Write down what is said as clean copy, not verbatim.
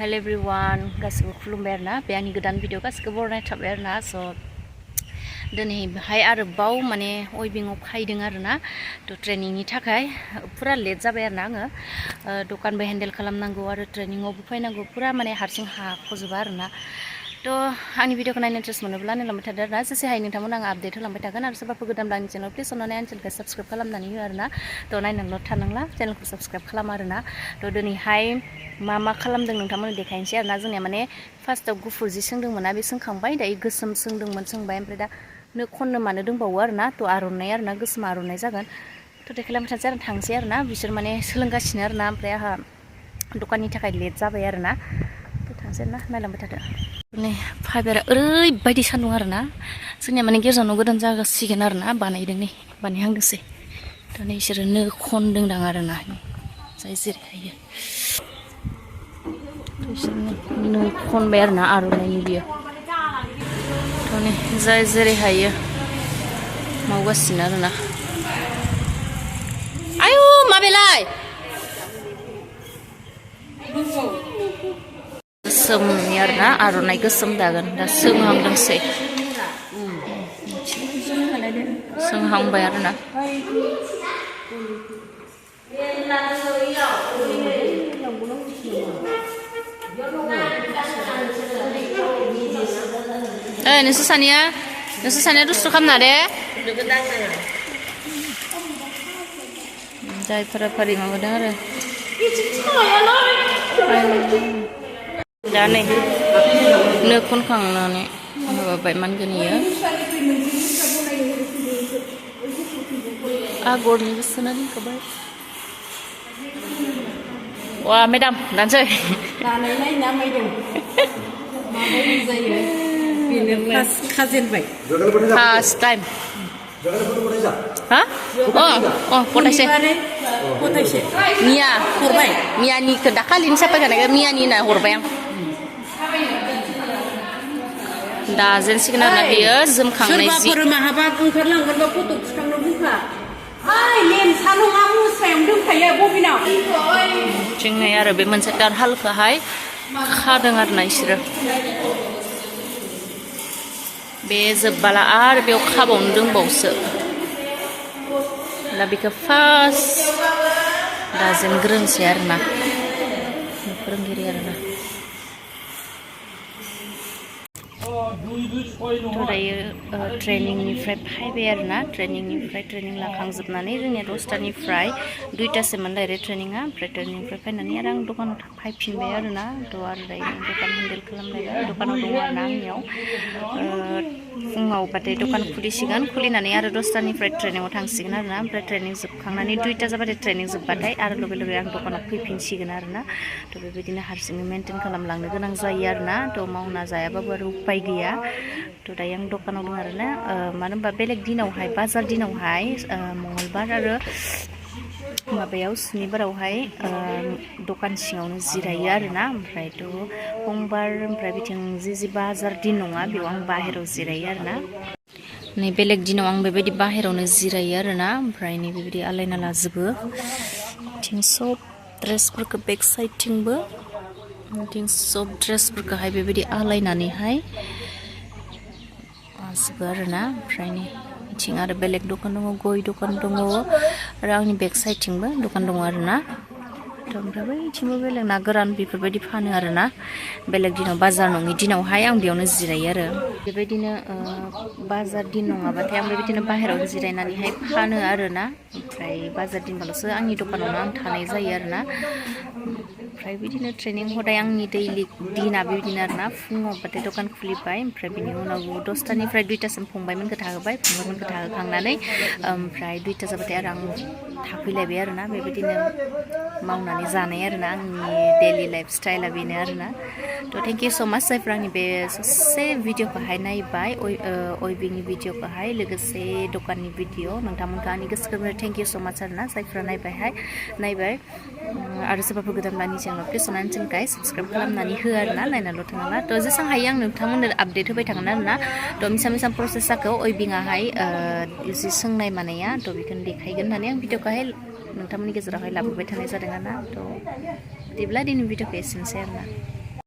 Hello everyone, गासिबो खुलुमबाय आरोना बे आंनि गोदान भिडिअ गासिबो बरायनाय थाबाय आरोना दिनैहाय आरोबाव माने वेबिंआव फैदों आरोना ट्रेनिंनि थाखाय पुरा लेट जाबाय आरोना आङो दखानबो हेन्डेल खालामनांगौ आरो ट्रेनिंआवबो फैनांगौ पुरा माने हारसिं हाख'जोबा आरोना आंनि भिडिअखौ नायनो इन्ट्रेस्ट मोनोब्ला नायलांबाय थादो आरोना जेसे हायो नोंथांमोन आं आपडेट होलांबाय थागोन आरो सोरबाफोर गोदानब्ला आंनि चेनेल प्लिज अननानै आंनि चेनेलखौ साबस्क्राइब खालामनानै हो आरोना नायनानैल' थानांला चेनेलखौ साबस्क्राइब खालाम आरोना दिनैहाय मा खालामदों नोंथांमोन देखायनोसै आरोना जोंनिया माने फार्स्टआव गुफुर जि सोंदोंमोन ना बे सोंखांबाय दायो गोसोम सोंबाय ओमफ्राय दा नो खननो मानो दंबावो आरोना आर'नाइ आरोना गोसोम आर'नाइ जागोन देखायलांबाय थानोसै आरो थांसै आरोना बिसोर माने सोलोंगासिनो आरोना ओमफ्राय आंहा दखाननि थाखाय लेट जाबाय आरोना थांसै आरोना नायलांबाय थादो नै फाइबारा ओरैबायदि सान्दुं आरोना जोंनिया माने गिर्जा न' गोदान जासिगोन आरोना बानायदों नै बानायहांदोंसै नै बिसोरो नो खनदोंदां आरोना जाय जेरै हायो नो खनबाय आरोना आर'नाइनि बियो नै जाय जेरै हायो मावगासिनो आरोना आयु माबेलाय गोसोमनि आरोना आर'नाइ गोसोम दागोन दा सोंहांदोंसै सोंहांबाय आरोना नोंसोर सानैया दुस्थु खालामना दे जायफोरा फारि माबादों आरो दा नै नो खनखांनानै माबाबाय मानगोन इयो आगरनि गोसोना दोनखाबाय वा मेडाम दानसै दानाय ना मायदों माबायदि जायो बेनो खाजेनबाय फार्स्ट टाइम हा गथायसे मिया हरबाय मियानिखौ दाखालिनि साफाय जानायखौ मियानि होनना हरबाय आं दाजेनसिगोन आरोना बेयो जोमखांनाय जि सोरबाफोर माहाबा ओंखारलांगोनबा फट' थिखांनो बुंखा लेन्सआ नङा मुस्रायावनो दंखायो बबिनाव जोंनाय आरो बे मोनसे दारहालखौहाय खादों आरोना इसोरो बे जोब्बाला आरो बेयाव खाबावनो दंबावसो दा बेखौ फार्स्ट दाजेनग्रोनोसै आरोना फोरोंगिरि आरोना दायो ट्रेनिंनिफ्राय फैबाय आरोना ट्रेनिं लाखांजोबनानै जोंनिया 10टानिफ्राय 2टासिममोन डाइरेक्ट ट्रेनिङा ओमफ्राय ट्रेनिंनिफ्राय फैनानै आरो आं दखानाव फैफिनबाय आरोना आरो दायो दखान हेन्डेल खालामलायबाय दखानाव दङ आरोना आंनियाव फुङावबाथाय दखान खुलिसिगोन खुलिनानै आरो 10टानिफ्राय ट्रेनिङाव थांसिगोन आरोना ओमफ्राय ट्रेनिं जोबखांनानै 2टा जाबाथाय ट्रेनिं जोबबाथाय आरो लगे आं दखानाव फैफिनसिगोन आरोना बेबायदिनो हारसिङै मेनटेन खालामलांनो गोनां जायो आरोना मावना जायाबाबो आरो उपाय गैया दायो आं दखानाव दं आरोना मानो होनबा बेलेग दिनावहाय बाजार दिनावहाय मंगलबार आरो माबायाव सुनिबारावहाय दखान सिङावनो जिरायो आरोना ओमफ्रायथ' समबार ओमफ्राय बिथिं जि बाजार दिन नङा बेयाव आं बाहेरायाव जिरायो आरोना नै बेलेग दिनाव आं बेबायदि बाहेरायावनो जिरायो आरोना ओमफ्राय नै बेबायदि आलायना लाजोबो बिथिं सब ड्रेसफोरखौ बेक साइडथिंबो बिथिं सब ड्रेसफोरखौहाय बेबायदि आलायनानैहाय लाजोबो आरोना ओमफ्राय बिथिं आरो बेलेग दखान दङ गय दखान दङ आरो आंनि बेक साइडथिंबो दखान दङ आरोना ओमफ्राय बैथिंबो बेलेग ना गोरान बेफोरबायदि फानो आरोना बेलेग दिनाव बाजार नङि दिनावहाय आं बेयावनो जिरायो आरो बेबायदिनो बाजार दिन नङाबाथाय आं बेबायदिनो बाहेरायाव जिरायनानैहाय फानो आरोना ओमफ्राय बाजार दिनबाल'सो आंनि दखानावनो आं थानाय जायो आरोना ओमफ्राय बिदिनो ट्रेनिं हदाय आंनि दैलि दिना बेबायदिनो आरोना फुङावबाथाय दखान खुलिबाय ओमफ्राय बिनि उनाव 10टानिफ्राय 2टासिम फंबायमोनखौ थाहोखांनानै ओमफ्राय 2टा जाबाथाय आरो आं थाफैलायबाय आरोना बेबायदिनो मावनानै जानाय आरोना आंनि दैलि लाइफ स्टाइला बेनो आरोना थेंक इउ स' माच जायफ्रा आंनि बे ससे भिडिअखौहाय नायबाय वेबिंनि भिडिअखौहाय लोगोसे दखाननि भिडिअ नोंथांमोनखौ आंनि गोसो गोरबोनिफ्राय थेंक इउ स' माच आरोना जायफ्रा नायबाय आरो सोरबाफोर गोदानबा आंनि चेनेलाव प्लिज अननानै चेनेलखौहाय साबस्क्राइब खालामनानै हो आरोना नायनानैल' थानाङा जेसां हायो आं नोंथांमोननो आपडेट होबाय थागोन आरोना मिसा प्रसेस जाखौ वेबिङाहाय जि सोंनाय मानाया बेखौनो देखायगोन होननानै आं भिडिअखौहाय नोंथांमोननि गेजेरावहाय लाबोबाय थानाय जादों आरोना बिदिब्ला दिनै भिडिअखौ एसेनोसै आरोना